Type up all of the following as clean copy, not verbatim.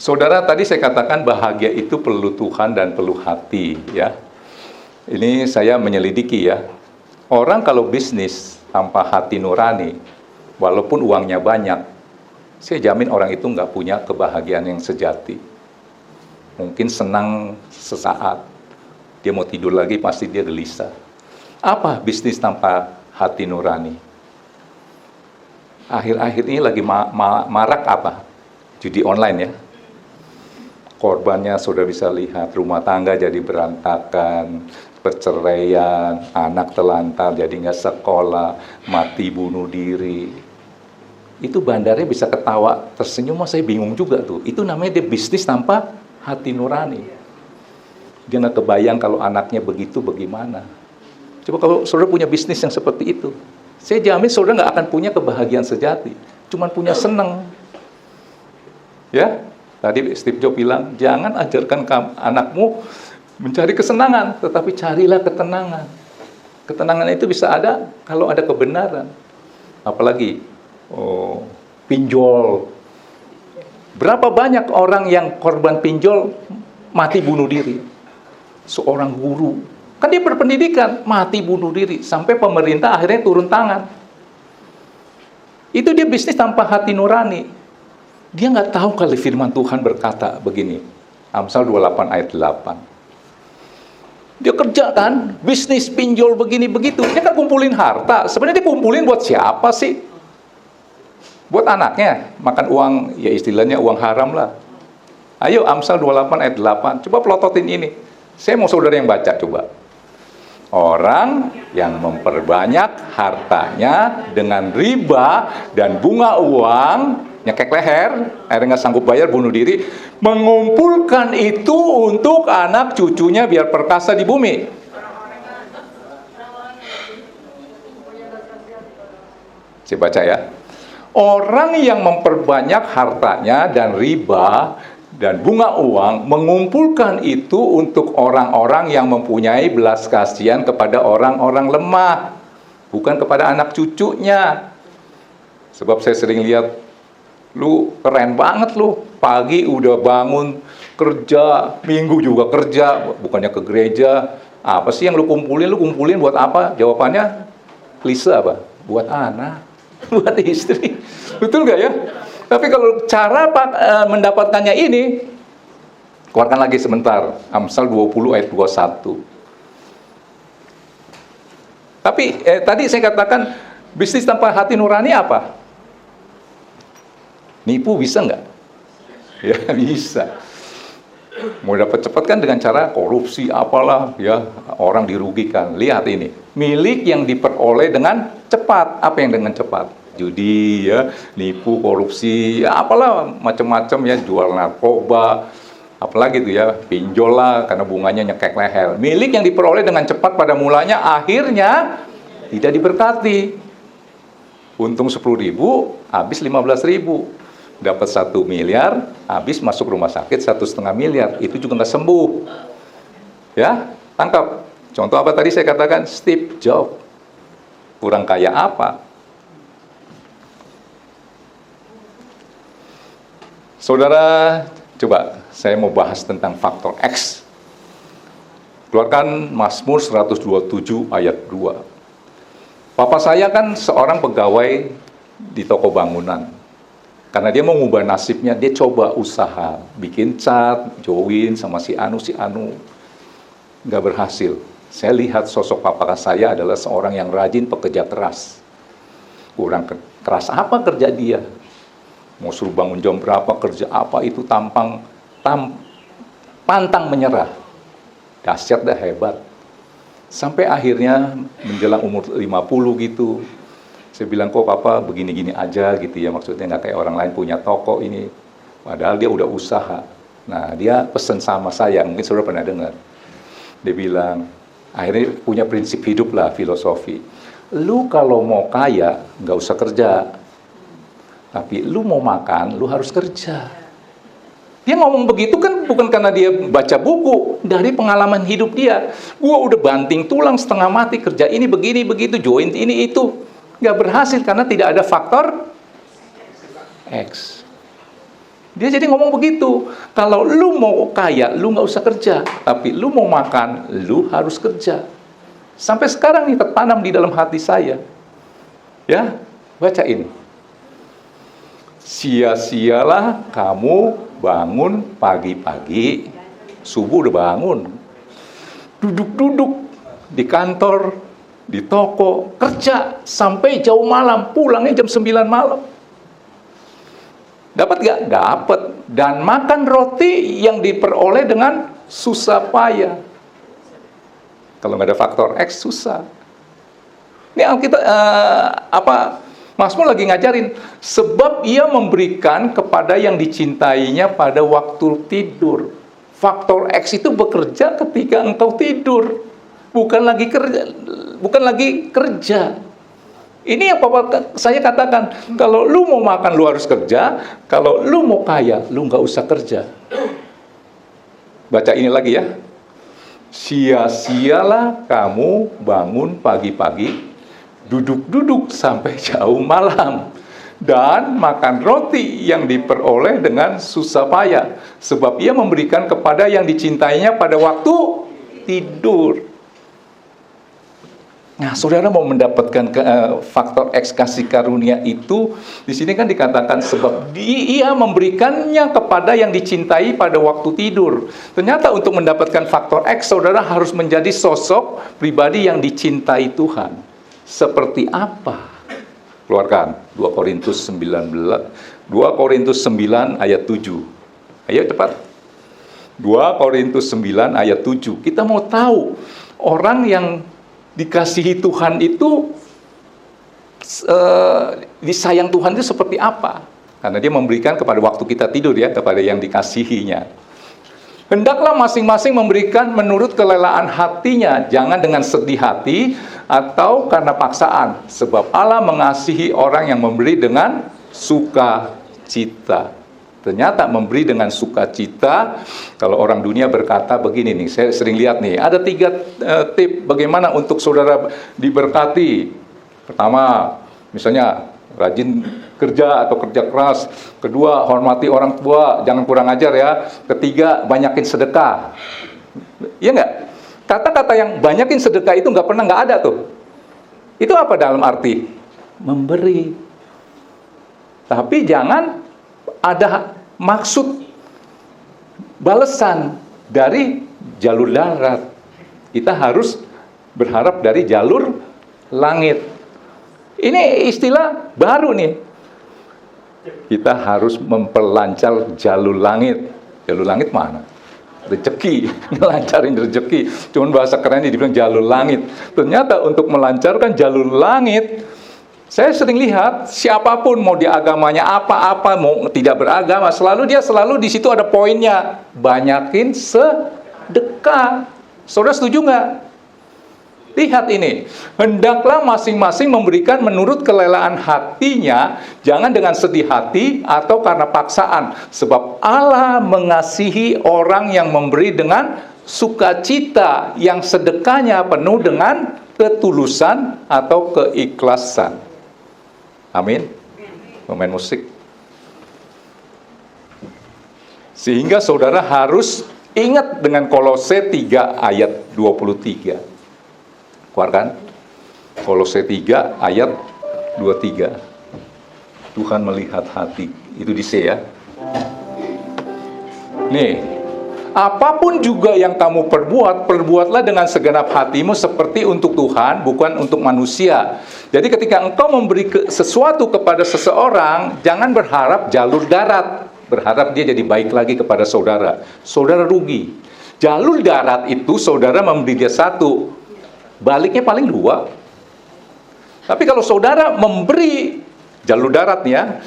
Saudara, tadi saya katakan bahagia itu perlu Tuhan dan perlu hati, ya. Ini saya menyelidiki, ya. Orang kalau bisnis tanpa hati nurani, walaupun uangnya banyak, saya jamin orang itu nggak punya kebahagiaan yang sejati. Mungkin senang sesaat, dia mau tidur lagi pasti dia gelisah. Apa bisnis tanpa hati nurani? Akhir-akhir ini lagi marak apa? Judi online, ya. Korbannya sudah bisa lihat, rumah tangga jadi berantakan, perceraian, anak telantar jadi nggak sekolah, mati bunuh diri. Itu bandarnya bisa ketawa, tersenyum, saya bingung juga tuh. Itu namanya dia bisnis tanpa hati nurani. Dia nggak kebayang kalau anaknya begitu bagaimana. Coba kalau saudara punya bisnis yang seperti itu, saya jamin saudara nggak akan punya kebahagiaan sejati, cuman punya senang. Ya, tadi Steve Jobs bilang, jangan ajarkan anakmu mencari kesenangan, tetapi carilah ketenangan. Ketenangan itu bisa ada kalau ada kebenaran. Apalagi pinjol. Berapa banyak orang yang korban pinjol mati bunuh diri? Seorang guru, kan dia berpendidikan, mati bunuh diri. Sampai pemerintah akhirnya turun tangan. Itu dia bisnis tanpa hati nurani. Dia nggak tahu kalau firman Tuhan berkata begini. Amsal 28 ayat 8. Dia kerja kan, bisnis pinjol begini begitu. Dia kan kumpulin harta. Sebenarnya dia kumpulin buat siapa sih? Buat anaknya, makan uang, ya istilahnya uang haram lah. Ayo Amsal 28 ayat 8. Coba pelototin ini. Saya mau saudara yang baca coba. Orang yang memperbanyak hartanya dengan riba dan bunga uang, nyekek leher, akhirnya nggak sanggup bayar, bunuh diri, mengumpulkan itu untuk anak cucunya biar perkasa di bumi. Saya baca ya. Orang yang memperbanyak hartanya dan riba dan bunga uang, mengumpulkan itu untuk orang-orang yang mempunyai belas kasihan kepada orang-orang lemah, bukan kepada anak cucunya. Sebab saya sering lihat, lu keren banget lu, pagi udah bangun kerja, minggu juga kerja, bukannya ke gereja. Apa sih yang lu kumpulin buat apa? Jawabannya klise apa? Buat anak, buat istri. Betul nggak ya? Tapi kalau cara mendapatkannya ini, keluarkan lagi sebentar, Amsal 20 ayat 21. Tapi tadi saya katakan, bisnis tanpa hati nurani apa? Nipu bisa nggak? Ya bisa. Mau dapat cepat kan dengan cara korupsi apalah, ya orang dirugikan. Lihat ini, milik yang diperoleh dengan cepat. Apa yang dengan cepat? Judi, ya, nipu, korupsi, ya apalah macam-macam, ya, jual narkoba, apalagi itu ya, pinjol lah karena bunganya nyekek leher. Milik yang diperoleh dengan cepat pada mulanya akhirnya tidak diberkati. Untung 10.000, habis 15.000. Dapat 1 miliar, habis masuk rumah sakit 1,5 miliar. Itu juga nggak sembuh. Ya, tangkap. Contoh apa tadi saya katakan? Steve Jobs. Kurang kaya apa? Saudara, coba saya mau bahas tentang faktor X. Keluarkan Mazmur 127 ayat 2. Papa saya kan seorang pegawai di toko bangunan. Karena dia mau ngubah nasibnya, dia coba usaha, bikin cat, join sama si Anu. Nggak berhasil. Saya lihat sosok papa saya adalah seorang yang rajin, pekerja keras. Kurang keras apa kerja dia? Mau suruh bangun jam berapa, kerja apa, itu pantang menyerah. Dahsyat dah, hebat. Sampai akhirnya menjelang umur 50 gitu, saya bilang, kok papa begini-gini aja gitu ya, maksudnya nggak kayak orang lain punya toko ini. Padahal dia udah usaha. Nah, dia pesen sama saya, mungkin saudara pernah dengar. Dia bilang, akhirnya punya prinsip hidup lah, filosofi. Lu kalau mau kaya, nggak usah kerja. Tapi lu mau makan, lu harus kerja. Dia ngomong begitu kan bukan karena dia baca buku, dari pengalaman hidup dia. Gua udah banting tulang setengah mati, kerja ini begini begitu, join ini itu. Nggak berhasil karena tidak ada faktor X. Dia jadi ngomong begitu. Kalau lu mau kaya, lu nggak usah kerja. Tapi lu mau makan, lu harus kerja. Sampai sekarang nih tertanam di dalam hati saya. Ya, baca ini. Sia-sialah kamu bangun pagi-pagi, subuh udah bangun, duduk-duduk di kantor, di toko, kerja sampai jauh malam, pulangnya jam 9 malam. Dapat gak? Dapat. Dan makan roti yang diperoleh dengan susah payah. Kalau nggak ada faktor X, susah. Ini Alkitab Mazmur lagi ngajarin, sebab ia memberikan kepada yang dicintainya pada waktu tidur. Faktor X itu bekerja ketika engkau tidur, bukan lagi kerja. Ini yang saya katakan, kalau lu mau makan lu harus kerja, kalau lu mau kaya lu nggak usah kerja. Baca ini lagi ya. Sia-sialah kamu bangun pagi-pagi, duduk-duduk sampai jauh malam, dan makan roti yang diperoleh dengan susah payah, sebab ia memberikan kepada yang dicintainya pada waktu tidur. Nah, saudara mau mendapatkan faktor X kasih karunia itu, di sini kan dikatakan sebab ia memberikannya kepada yang dicintai pada waktu tidur. Ternyata untuk mendapatkan faktor X, saudara harus menjadi sosok pribadi yang dicintai Tuhan. Seperti apa? Keluarkan 2 Korintus 9 ayat 7. Ayo cepat. 2 Korintus 9 ayat 7. Kita mau tahu orang yang dikasihi Tuhan itu, disayang Tuhan itu seperti apa? Karena dia memberikan kepada waktu kita tidur ya, kepada yang dikasihinya. Hendaklah masing-masing memberikan menurut kelelaan hatinya, jangan dengan sedih hati atau karena paksaan, sebab Allah mengasihi orang yang memberi dengan sukacita. Ternyata memberi dengan sukacita. Kalau orang dunia berkata begini nih, saya sering lihat nih, ada 3 tip bagaimana untuk saudara diberkati. Pertama, misalnya rajin kerja atau kerja keras. Kedua, hormati orang tua, jangan kurang ajar ya. Ketiga, banyakin sedekah. Iya nggak? Kata-kata yang banyakin sedekah itu nggak ada tuh. Itu apa dalam arti? Memberi. Tapi jangan ada maksud balasan dari jalur darat. Kita harus berharap dari jalur langit. Ini istilah baru nih. Kita harus memperlancar jalur langit. Jalur langit mana? Rezeki, melancarin rezeki. Cuman bahasa kerennya dibilang jalur langit. Ternyata untuk melancarkan jalur langit, saya sering lihat siapapun mau di agamanya apa-apa, mau tidak beragama, selalu di situ ada poinnya, banyakin sedekah. Saudara setuju nggak? Lihat ini, hendaklah masing-masing memberikan menurut kelelaan hatinya, jangan dengan sedih hati atau karena paksaan, sebab Allah mengasihi orang yang memberi dengan sukacita, yang sedekahnya penuh dengan ketulusan atau keikhlasan. Amin. Pemain musik. Sehingga saudara harus ingat dengan Kolose 3 ayat 23. Keluarkan. Kolose 3 ayat 23. Tuhan melihat hati. Itu di C ya. Nih, apapun juga yang kamu perbuat, perbuatlah dengan segenap hatimu seperti untuk Tuhan, bukan untuk manusia. Jadi ketika engkau memberi sesuatu kepada seseorang, jangan berharap jalur darat. Berharap dia jadi baik lagi kepada saudara. Saudara rugi. Jalur darat itu saudara memberi dia 1, baliknya paling 2. Tapi kalau saudara memberi jalur daratnya,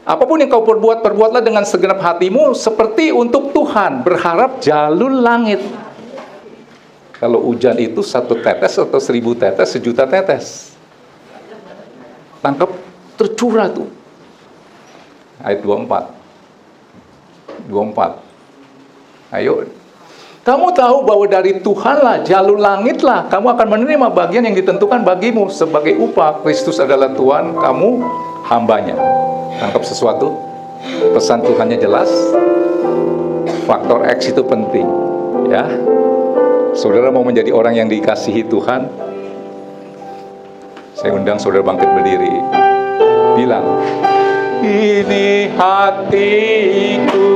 apapun yang kau perbuat, perbuatlah dengan segenap hatimu seperti untuk Tuhan, berharap jalur langit. Kalau hujan itu 1 tetes atau 1000 tetes, 1.000.000 tetes. Tangkap, tercurah tuh. Ayat 24. Ayo. Kamu tahu bahwa dari Tuhanlah, jalur langitlah, kamu akan menerima bagian yang ditentukan bagimu sebagai upah. Kristus adalah Tuhan, kamu hambanya. Tangkap sesuatu? pesan Tuhannya jelas. Faktor X itu penting, ya. Saudara mau menjadi orang yang dikasihi Tuhan, saya undang saudara bangkit berdiri, bilang, ini hatiku